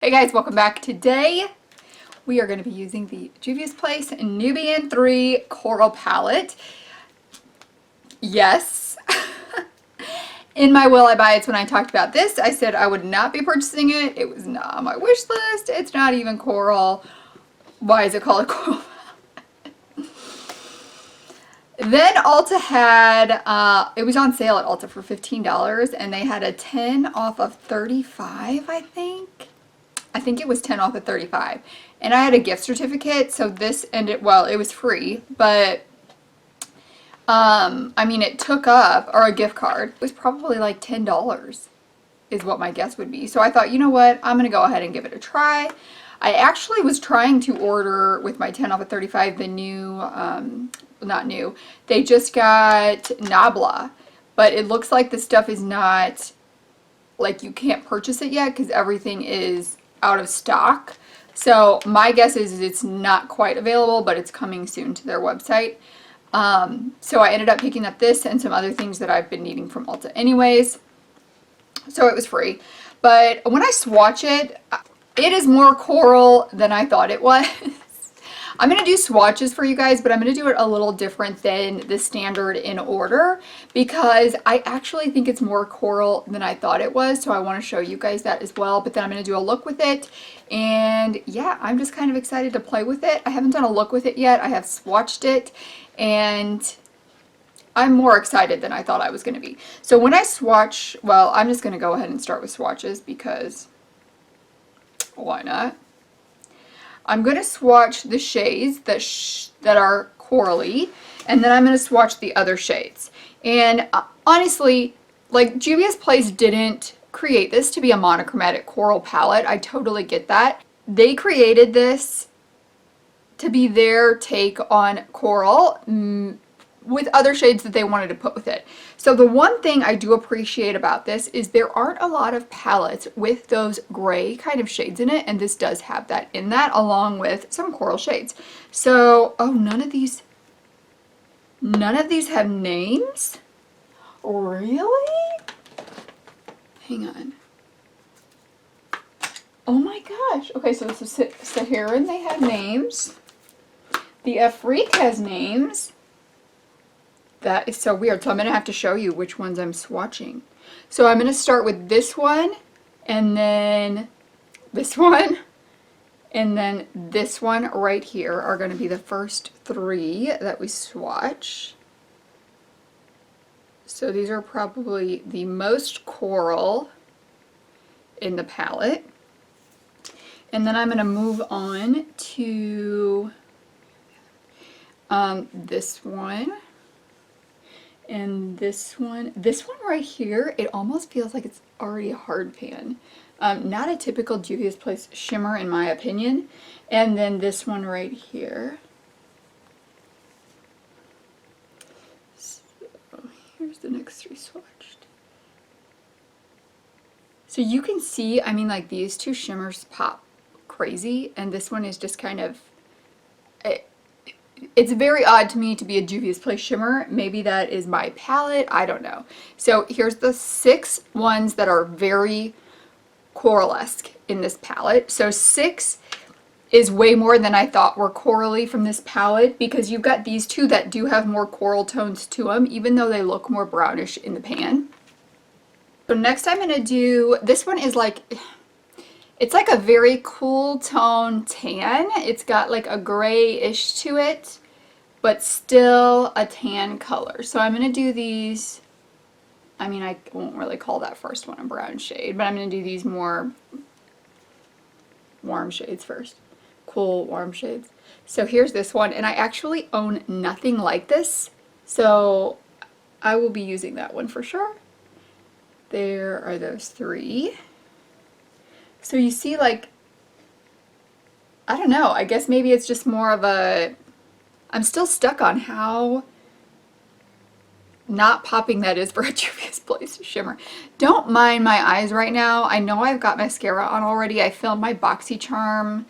Hey guys, welcome back. Today we are going to be using the Juvia's Place Nubian 3 Coral Palette. Yes. In my Will I Buy It's when I talked about this, I said I would not be purchasing it. It was not on my wish list. It's not even coral. Why is it called a coral? Then Ulta had, it was on sale at Ulta for $15 and they had a 10 off of 35, I think. I think it was 10 off of 35. And I had a gift certificate, so this ended, well, it was free, but I mean, it took up, or a gift card. It was probably like $10 is what my guess would be. So I thought, you know what, I'm going to go ahead and give it a try. I actually was trying to order with my 10 off of 35 the new, not new, they just got Nabla, but it looks like the stuff is not, like you can't purchase it yet because everything is out of stock. So my guess is it's not quite available, but it's coming soon to their website. So I ended up picking up this and some other things that I've been needing from Ulta anyways. So it was free. But when I swatch it, it is more coral than I thought it was. I'm going to do swatches for you guys, but I'm going to do it a little different than the standard in order because I actually think it's more coral than I thought it was. So I want to show you guys that as well. But then I'm going to do a look with it. And yeah, I'm just kind of excited to play with it. I haven't done a look with it yet. I have swatched it and I'm more excited than I thought I was going to be. So when I swatch, well, I'm just going to go ahead and start with swatches because why not? I'm going to swatch the shades that are corally, and then I'm going to swatch the other shades. And honestly, like Juvia's Place didn't create this to be a monochromatic coral palette. I totally get that. They created this to be their take on coral with other shades that they wanted to put with it. So the one thing I do appreciate about this is there aren't a lot of palettes with those gray kind of shades in it, and this does have that in that along with some coral shades. So, oh, none of these have names? Really? Hang on. Oh my gosh. Okay, so this is Saharan, they have names. The Afrique has names. That is so weird. So I'm going to have to show you which ones I'm swatching. So I'm going to start with this one, and then this one, and then this one right here are going to be the first three that we swatch. So these are probably the most coral in the palette. And then I'm going to move on to this one. And this one right here, it almost feels like it's already a hard pan. Not a typical Juvia's Place shimmer in my opinion. And then this one right here. So here's the next three swatched. So you can see, I mean, like these two shimmers pop crazy, and this one is just kind of, it's very odd to me to be a Juvia's Place shimmer. Maybe that is my palette. I don't know. So here's the 6 ones that are very coralesque in this palette. So 6 is way more than I thought were corally from this palette because you've got these two that do have more coral tones to them, even though they look more brownish in the pan. So next I'm going to do, this one is like, it's like a very cool tone tan. It's got like a grayish to it, but still a tan color. So I'm going to do these, I mean, I won't really call that first one a brown shade, but I'm going to do these more warm shades first. Cool warm shades. So here's this one, and I actually own nothing like this, so I will be using that one for sure. There are those 3. So you see, like, I don't know, I guess maybe it's just more of a, I'm still stuck on how not popping that is for a Juvia's Place shimmer. Don't mind my eyes right now. I know I've got mascara on already. I filmed my BoxyCharm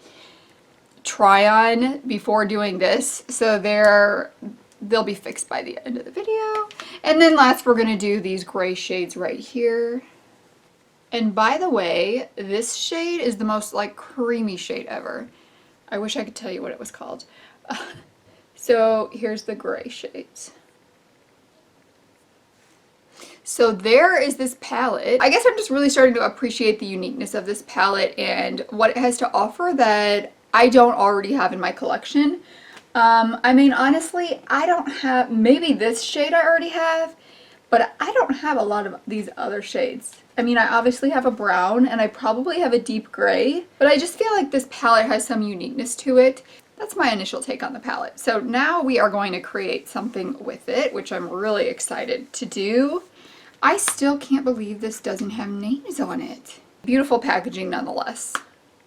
try on before doing this, so they'll be fixed by the end of the video. And then last we're going to do these gray shades right here. And by the way, this shade is the most like creamy shade ever. I wish I could tell you what it was called. So here's the gray shades. So there is this palette. I guess I'm just really starting to appreciate the uniqueness of this palette and what it has to offer that I don't already have in my collection. I mean, honestly, I don't have, maybe this shade I already have, but I don't have a lot of these other shades. I mean, I obviously have a brown and I probably have a deep gray, but I just feel like this palette has some uniqueness to it. That's my initial take on the palette. So now we are going to create something with it, which I'm really excited to do. I still can't believe this doesn't have names on it. Beautiful packaging nonetheless.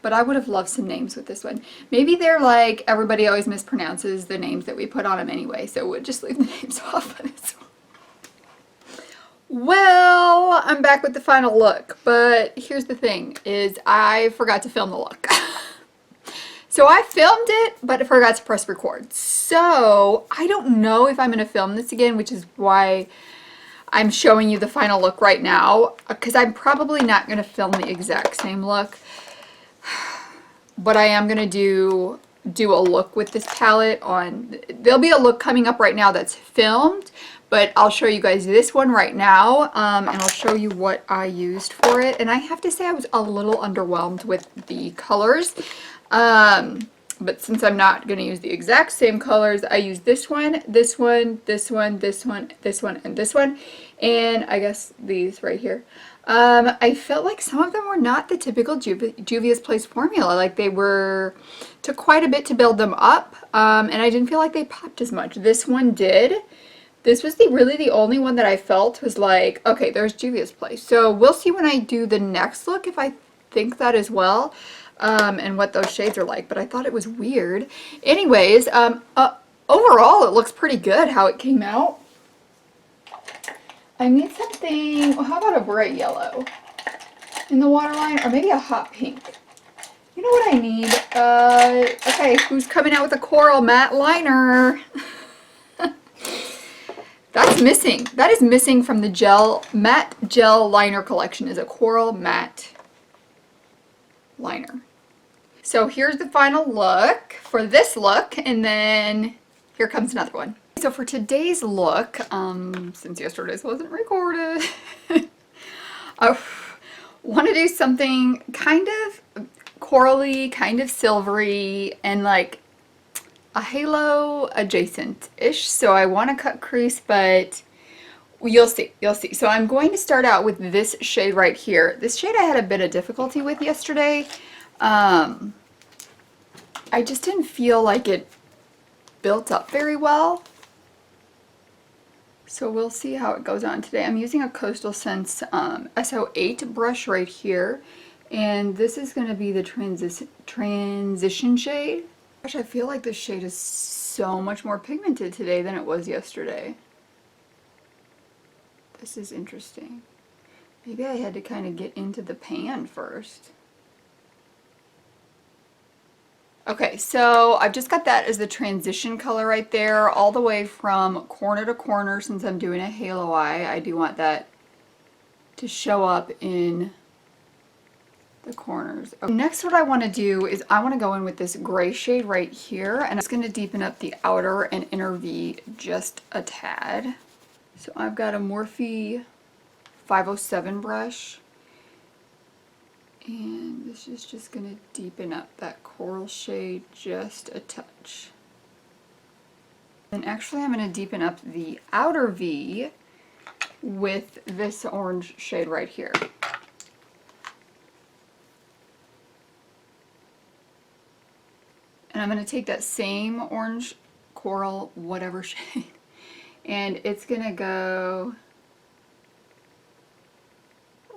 But I would have loved some names with this one. Maybe they're like, everybody always mispronounces the names that we put on them anyway, so we'll just leave the names off of this one. Well, I'm back with the final look, but here's the thing, is I forgot to film the look. So I filmed it, but I forgot to press record. So I don't know if I'm going to film this again, which is why I'm showing you the final look right now, because I'm probably not going to film the exact same look, but I am going to do a look with this palette on, there'll be a look coming up right now that's filmed, but I'll show you guys this one right now, and I'll show you what I used for it. And I have to say I was a little underwhelmed with the colors, but since I'm not going to use the exact same colors, I used this one, this one, this one, this one, this one, and this one, and I guess these right here. I felt like some of them were not the typical Juvia's Place formula. Like they took quite a bit to build them up, and I didn't feel like they popped as much. This one did. This was really the only one that I felt was like, okay, there's Juvia's Place. So we'll see when I do the next look if I think that as well, and what those shades are like. But I thought it was weird. Anyways, overall it looks pretty good how it came out. I need something, well, how about a bright yellow in the waterline, or maybe a hot pink. You know what I need? Okay, who's coming out with a coral matte liner? That's missing. That is missing from the matte gel liner collection, is a coral matte liner. So here's the final look for this look, and then here comes another one. So for today's look, since yesterday's wasn't recorded, I want to do something kind of corally, kind of silvery, and like a halo adjacent-ish. So I want to cut crease, but you'll see, you'll see. So I'm going to start out with this shade right here. This shade I had a bit of difficulty with yesterday. I just didn't feel like it built up very well. So we'll see how it goes on today. I'm using a Coastal Scents SO8 brush right here. And this is going to be the transition shade. Gosh, I feel like this shade is so much more pigmented today than it was yesterday. This is interesting. Maybe I had to kind of get into the pan first. Okay, so I've just got that as the transition color right there, all the way from corner to corner. Since I'm doing a halo eye, I do want that to show up in the corners. Okay. Next, what I want to do is I want to go in with this gray shade right here, and I'm just going to deepen up the outer and inner V just a tad. So I've got a Morphe 507 brush. And this is just going to deepen up that coral shade just a touch. And actually I'm going to deepen up the outer V with this orange shade right here. And I'm going to take that same orange, coral, whatever shade, and it's going to go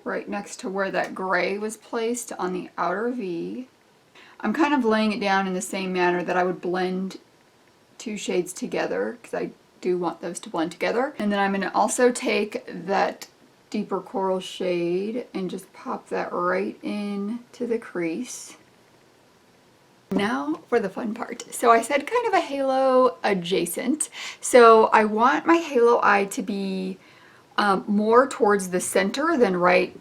right next to where that gray was placed on the outer V. I'm kind of laying it down in the same manner that I would blend two shades together, because I do want those to blend together. And then I'm going to also take that deeper coral shade and just pop that right in to the crease. Now for the fun part. So I said kind of a halo adjacent. So I want my halo eye to be more towards the center than right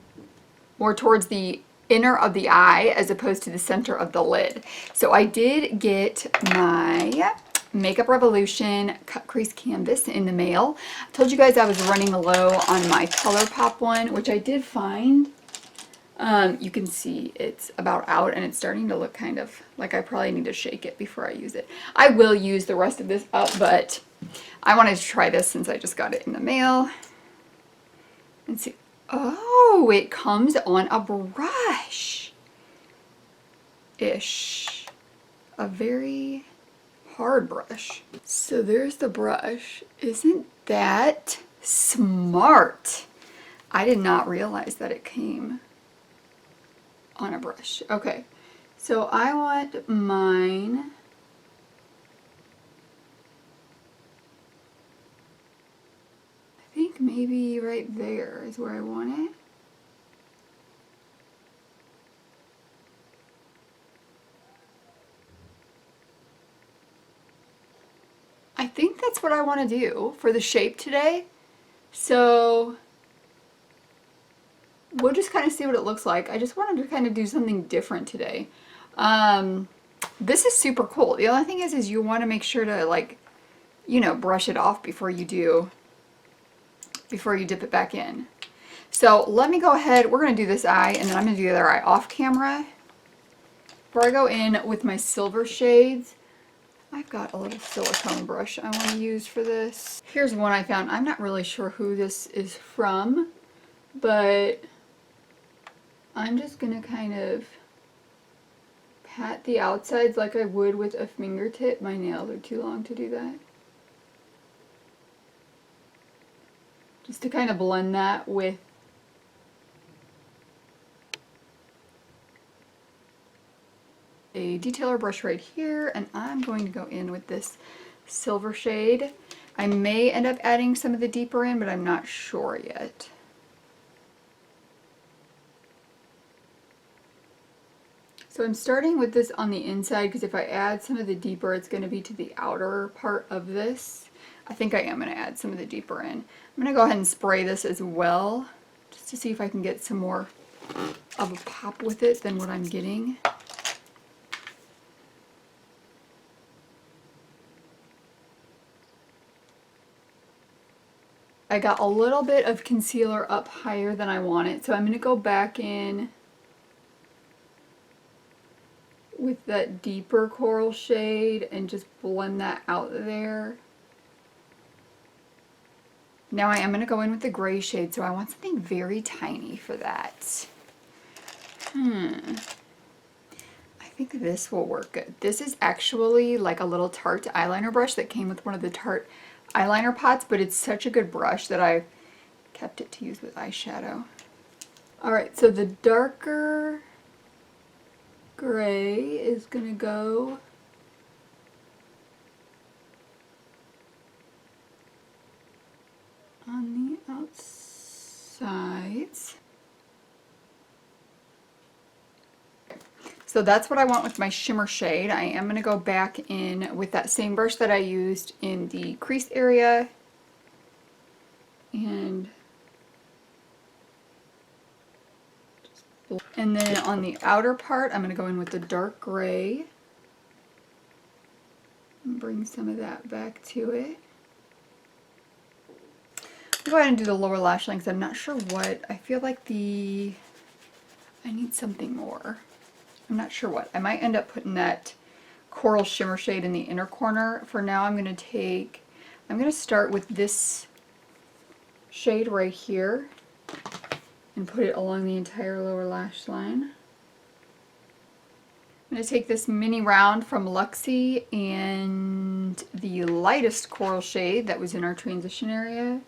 more towards the inner of the eye as opposed to the center of the lid. So I did get my Makeup Revolution cut crease canvas in the mail. I told you guys I was running low on my ColourPop one, which I did find. You can see it's about out and it's starting to look kind of like I probably need to shake it before I use it. I will use the rest of this up, but I wanted to try this since I just got it in the mail. And see, oh, it comes on a brush-ish. A very hard brush. So there's the brush. Isn't that smart? I did not realize that it came on a brush. Okay, so I want mine I think maybe right there is where I want it. I think that's what I want to do for the shape today. So we'll just kind of see what it looks like. I just wanted to kind of do something different today. This is super cool. The only thing is you want to make sure to, like, you know, brush it off before you dip it back in. So let me go ahead. We're going to do this eye and then I'm going to do the other eye off camera. Before I go in with my silver shades, I've got a little silicone brush I want to use for this. Here's one I found. I'm not really sure who this is from, but I'm just going to kind of pat the outsides like I would with a fingertip. My nails are too long to do that. Just to kind of blend that with a detailer brush right here, and I'm going to go in with this silver shade. I may end up adding some of the deeper in, but I'm not sure yet. So I'm starting with this on the inside because if I add some of the deeper, it's going to be to the outer part of this. I think I am going to add some of the deeper in. I'm going to go ahead and spray this as well, just to see if I can get some more of a pop with it than what I'm getting. I got a little bit of concealer up higher than I wanted, so I'm going to go back in with that deeper coral shade and just blend that out there. Now I am going to go in with the gray shade, so I want something very tiny for that. I think this will work good. This is actually like a little Tarte eyeliner brush that came with one of the Tarte eyeliner pots, but it's such a good brush that I kept it to use with eyeshadow. Alright, so the darker gray is going to go on the outsides. So that's what I want with my shimmer shade. I am going to go back in with that same brush that I used in the crease area. And then on the outer part, I'm going to go in with the dark gray. And bring some of that back to it. I'll go ahead and do the lower lash line because I'm not sure what. I feel like I need something more. I'm not sure what. I might end up putting that coral shimmer shade in the inner corner. For now, I'm going to start with this shade right here and put it along the entire lower lash line. I'm going to take this mini round from Luxie and the lightest coral shade that was in our transition area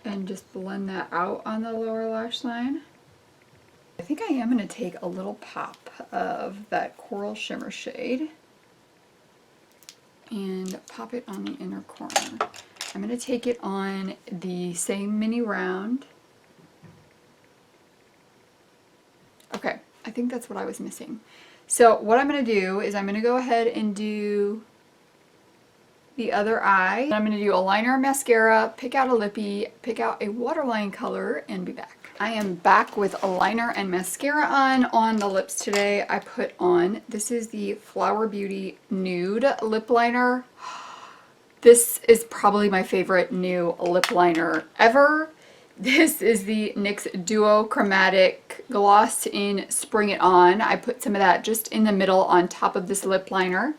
and just blend that out on the lower lash line. I think I am going to take a little pop of that coral shimmer shade and pop it on the inner corner. I'm going to take it on the same mini round. Okay, I think that's what I was missing. So what I'm going to do is I'm going to go ahead and do the other eye. I'm going to do a liner and mascara, pick out a lippy, pick out a waterline color, and be back. I am back with a liner and mascara on the lips today. I put on, this is the Flower Beauty Nude Lip Liner. This is probably my favorite new lip liner ever. This is the NYX Duo Chromatic Gloss in Spring It On. I put some of that just in the middle on top of this lip liner.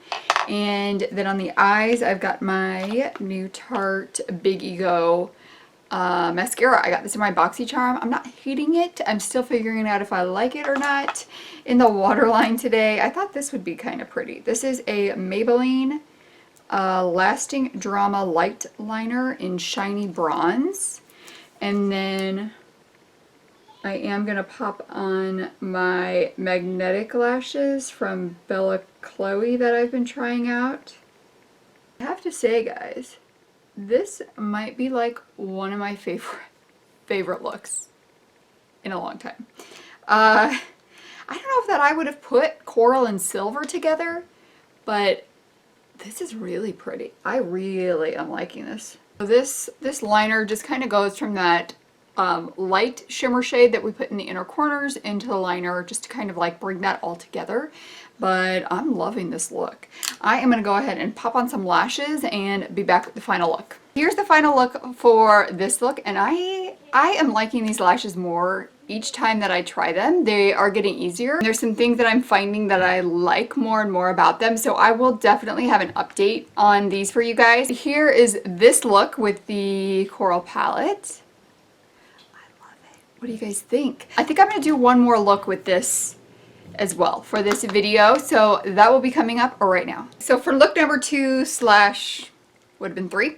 And then on the eyes, I've got my new Tarte Big Ego mascara. I got this in my BoxyCharm. I'm not hating it. I'm still figuring out if I like it or not. In the waterline today, I thought this would be kind of pretty. This is a Maybelline Lasting Drama Light Liner in Shiny Bronze. And then I am going to pop on my magnetic lashes from Bella Chloe that I've been trying out. I have to say, guys, this might be like one of my favorite looks in a long time. I don't know if that I would have put coral and silver together, but this is really pretty. I really am liking this. So this liner just kind of goes from that light shimmer shade that we put in the inner corners into the liner just to kind of like bring that all together. But I'm loving this look. I am going to go ahead and pop on some lashes and be back with the final look. Here's the final look for this look, and I am liking these lashes more each time that I try them. They are getting easier. There's some things that I'm finding that I like more and more about them, so I will definitely have an update on these for you guys. Here is this look with the coral palette. I love it. What do you guys think? I think I'm going to do one more look with this as well for this video, so that will be coming up right now. So for look number 2 slash would have been 3,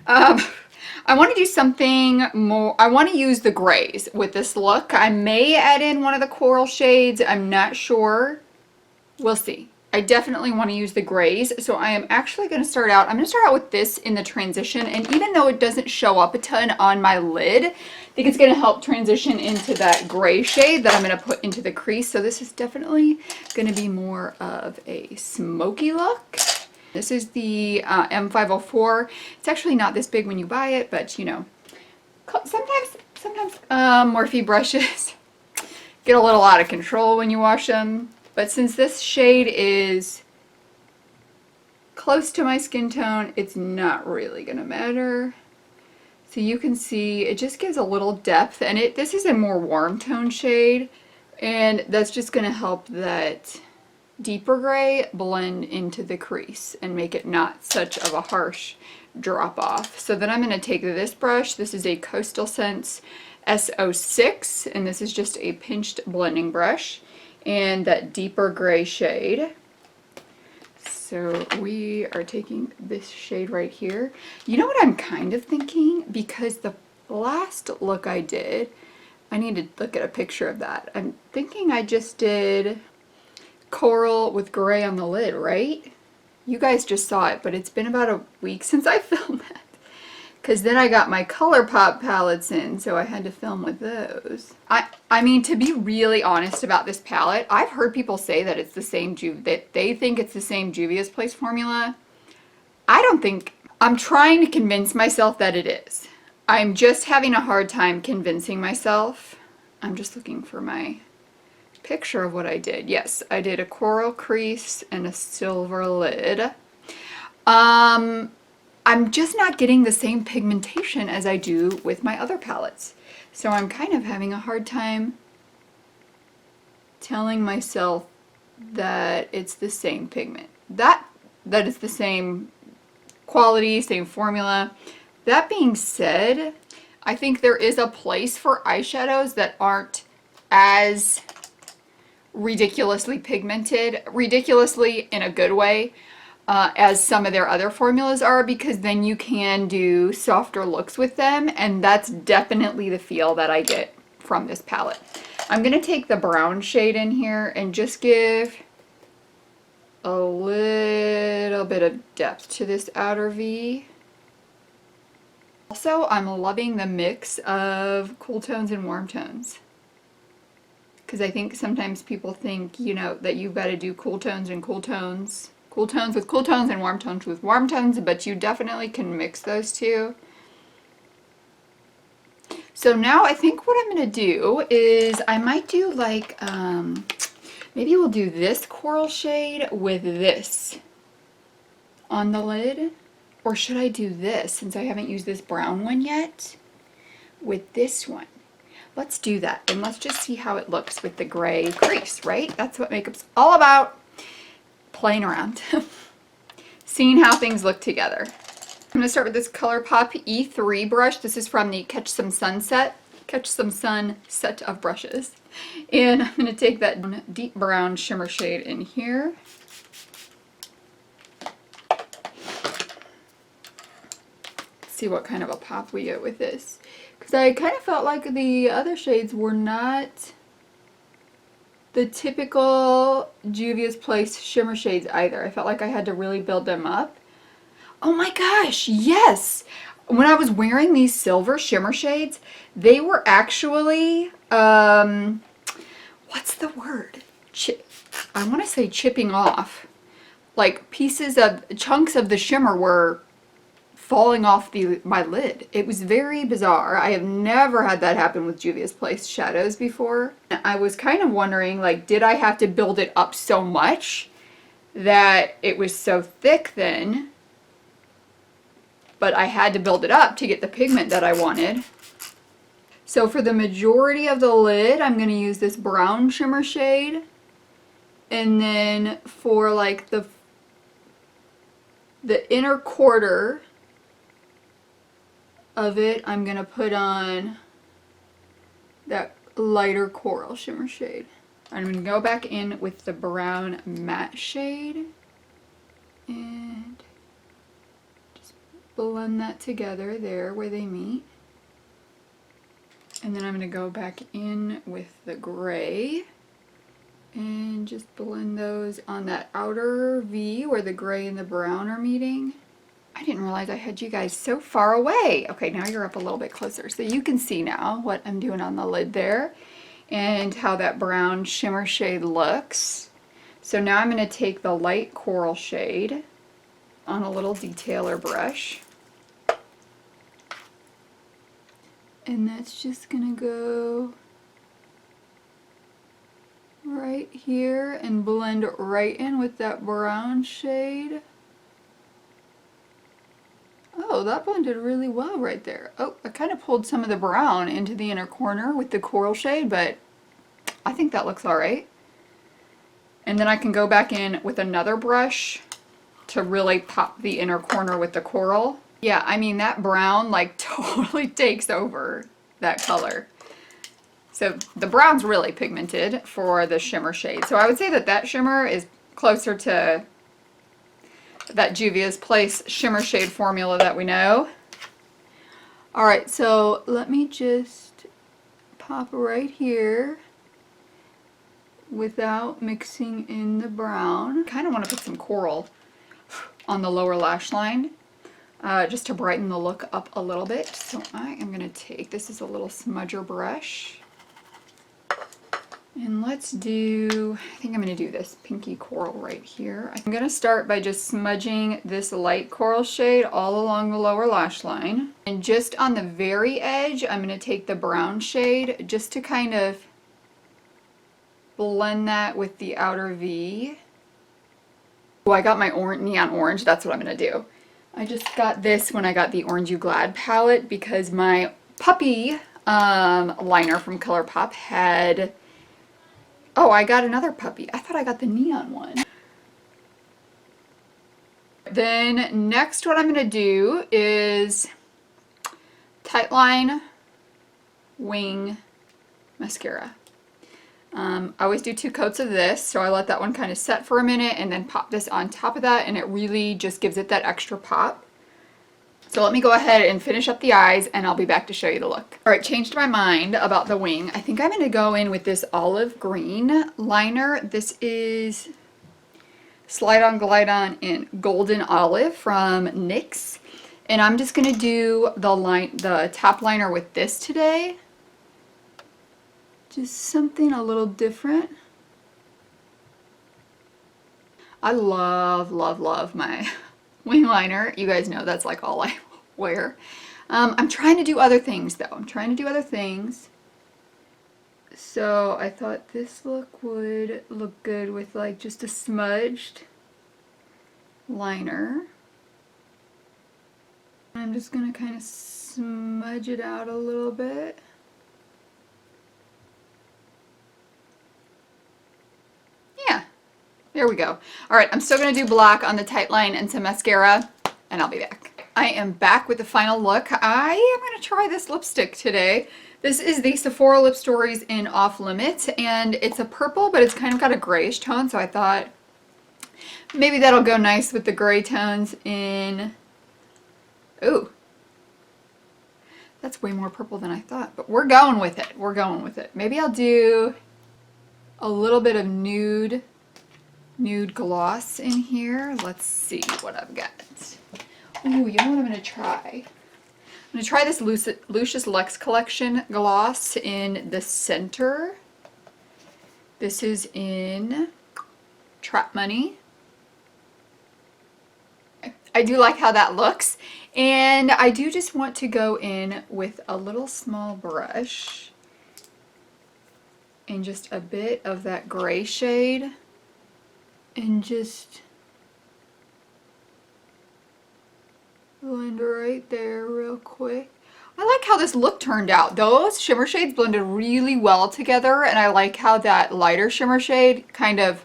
I want to do something more. I want to use the grays with this look. I may add in one of the coral shades. I'm not sure. We'll see. I definitely want to use the grays, so I am actually going to start out. I'm going to start out with this in the transition, and even though it doesn't show up a ton on my lid, I think it's going to help transition into that gray shade that I'm going to put into the crease. So this is definitely going to be more of a smoky look. This is the M504. It's actually not this big when you buy it, but you know, sometimes Morphe brushes get a little out of control when you wash them. But since this shade is close to my skin tone, it's not really gonna matter. So you can see it just gives a little depth, and this is a more warm tone shade, and that's just gonna help that deeper gray blend into the crease and make it not such of a harsh drop off. So then I'm gonna take this brush. This is a Coastal Scents S06, and this is just a pinched blending brush, and that deeper gray shade. So we are taking this shade right here. You know what I'm kind of thinking? Because the last look I did, I need to look at a picture of that. I'm thinking I just did coral with gray on the lid, right? You guys just saw it, but it's been about a week since I filmed that. Because then I got my ColourPop palettes in, so I had to film with those. I mean, to be really honest about this palette, I've heard people say that it's the same that they think it's the same Juvia's Place formula. I don't think. I'm trying to convince myself that it is. I'm just having a hard time convincing myself. I'm just looking for my picture of what I did. Yes, I did a coral crease and a silver lid. I'm just not getting the same pigmentation as I do with my other palettes. So I'm kind of having a hard time telling myself that it's the same pigment. That it's the same quality, same formula. That being said, I think there is a place for eyeshadows that aren't as ridiculously pigmented, ridiculously in a good way, as some of their other formulas are, because then you can do softer looks with them, and that's definitely the feel that I get from this palette. I'm going to take the brown shade in here and just give a little bit of depth to this outer V. Also, I'm loving the mix of cool tones and warm tones, because I think sometimes people think, you know, that you've got to do cool tones and cool tones. Cool tones with cool tones and warm tones with warm tones, but you definitely can mix those two. So now I think what I'm going to do is I might do like, maybe we'll do this coral shade with this on the lid. Or should I do this, since I haven't used this brown one yet, with this one? Let's do that, and let's just see how it looks with the gray crease, right? That's what makeup's all about, playing around. Seeing how things look together. I'm going to start with this ColourPop E3 brush. This is from the Catch Some Sun set of brushes. And I'm going to take that deep brown shimmer shade in here. See what kind of a pop we get with this. Because I kind of felt like the other shades were not the typical Juvia's Place shimmer shades either. I felt like I had to really build them up. Oh my gosh, yes! When I was wearing these silver shimmer shades, they were actually, what's the word? I want to say chipping off. Like chunks of the shimmer were falling off my lid. It was very bizarre. I have never had that happen with Juvia's Place shadows before. I was kind of wondering, like, did I have to build it up so much that it was so thick then? But I had to build it up to get the pigment that I wanted. So for the majority of the lid, I'm going to use this brown shimmer shade. And then for like the inner quarter of it, I'm going to put on that lighter coral shimmer shade. I'm going to go back in with the brown matte shade and just blend that together there where they meet. And then I'm going to go back in with the gray and just blend those on that outer V where the gray and the brown are meeting. I didn't realize I had you guys so far away. Okay, now you're up a little bit closer. So you can see now what I'm doing on the lid there and how that brown shimmer shade looks. So now I'm going to take the light coral shade on a little detailer brush. And that's just going to go right here and blend right in with that brown shade. Oh, that blended really well right there. Oh, I kind of pulled some of the brown into the inner corner with the coral shade, but I think that looks alright. And then I can go back in with another brush to really pop the inner corner with the coral. Yeah, I mean that brown like totally takes over that color. So the brown's really pigmented for the shimmer shade. So I would say that that shimmer is closer to that Juvia's Place shimmer shade formula that we know. Alright, so let me just pop right here without mixing in the brown. Kind of want to put some coral on the lower lash line just to brighten the look up a little bit. So I am going to take, this is a little smudger brush. And let's do, I think I'm going to do this pinky coral right here. I'm going to start by just smudging this light coral shade all along the lower lash line. And just on the very edge, I'm going to take the brown shade just to kind of blend that with the outer V. Oh, I got my neon orange. That's what I'm going to do. I just got this when I got the Orange You Glad palette because my puppy liner from ColourPop had... Oh, I got another puppy. I thought I got the neon one. Then next what I'm going to do is Tightline Wing Mascara. I always do 2 coats of this, so I let that one kind of set for a minute and then pop this on top of that, and it really just gives it that extra pop. So let me go ahead and finish up the eyes and I'll be back to show you the look. Alright, changed my mind about the wing. I think I'm going to go in with this olive green liner. This is Slide On Glide On in Golden Olive from NYX. And I'm just going to do the top liner with this today. Just something a little different. I love, love, love my wing liner. You guys know that's like all I wear. I'm trying to do other things though. I'm trying to do other things. So I thought this look would look good with like just a smudged liner. I'm just gonna kind of smudge it out a little bit. Yeah, there we go. All right, I'm still gonna do black on the tight line and some mascara, and I'll be back. I am back with the final look. I am gonna try this lipstick today. This is the Sephora Lip Stories in Off Limits, and it's a purple, but it's kind of got a grayish tone, so I thought maybe that'll go nice with the gray tones in... Ooh. That's way more purple than I thought, but we're going with it. We're going with it. Maybe I'll do a little bit of nude gloss in here. Let's see what I've got. Ooh, you know what I'm gonna try? I'm gonna try this Lucious Lux Collection gloss in the center. This is in Trap Money. I do like how that looks. And I do just want to go in with a little small brush and just a bit of that gray shade and just blend right there real quick. I like how this look turned out. Those shimmer shades blended really well together, and I like how that lighter shimmer shade kind of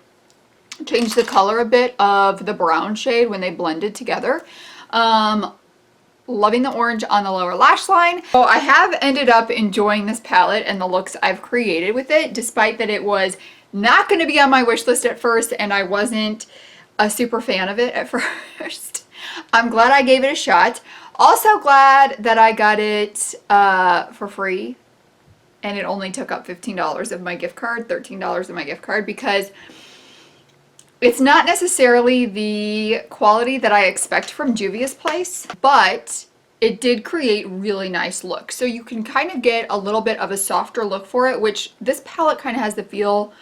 changed the color a bit of the brown shade when they blended together. Loving the orange on the lower lash line. So I have ended up enjoying this palette and the looks I've created with it, despite that it was not going to be on my wish list at first and I wasn't a super fan of it at first. I'm glad I gave it a shot. Also glad that I got it for free and it only took up $15 of my gift card, $13 of my gift card, because it's not necessarily the quality that I expect from Juvia's place, but it did create really nice looks. So you can kind of get a little bit of a softer look for it, which this palette kind of has the feel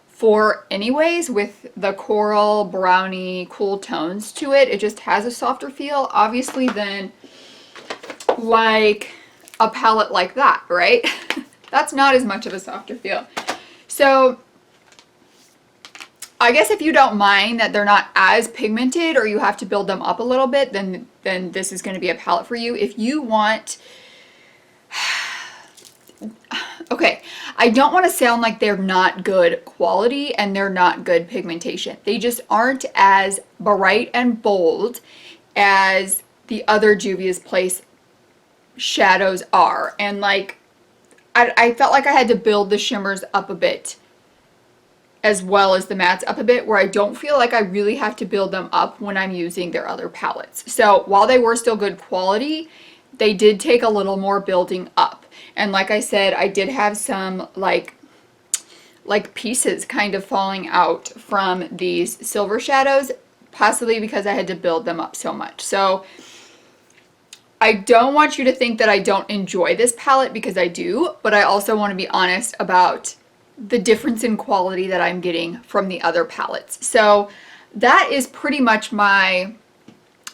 for anyways, with the coral, brownie, cool tones to it. It just has a softer feel, obviously, than like a palette like that, right? That's not as much of a softer feel. So I guess if you don't mind that they're not as pigmented or you have to build them up a little bit, then this is going to be a palette for you. If you want... Okay, I don't want to sound like they're not good quality and they're not good pigmentation. They just aren't as bright and bold as the other Juvia's Place shadows are. And like, I felt like I had to build the shimmers up a bit, as well as the mattes up a bit, where I don't feel like I really have to build them up when I'm using their other palettes. So while they were still good quality, they did take a little more building up. And like I said, I did have some like pieces kind of falling out from these silver shadows, possibly because I had to build them up so much. So I don't want you to think that I don't enjoy this palette, because I do, but I also want to be honest about the difference in quality that I'm getting from the other palettes. So that is pretty much my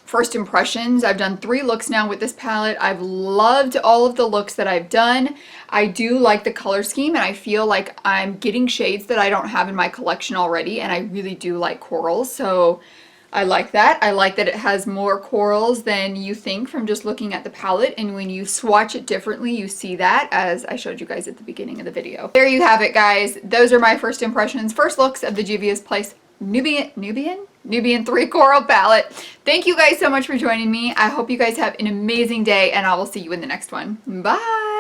first impressions. I've done 3 looks now with this palette. I've loved all of the looks that I've done. I do like the color scheme, and I feel like I'm getting shades that I don't have in my collection already, and I really do like corals, so I like that. I like that it has more corals than you think from just looking at the palette, and when you swatch it differently, you see that, as I showed you guys at the beginning of the video. There you have it, guys. Those are my first impressions, first looks of the Juvia's Place Nubian 3 Coral palette. Thank you guys so much for joining me. I hope you guys have an amazing day, and I will see you in the next one. Bye!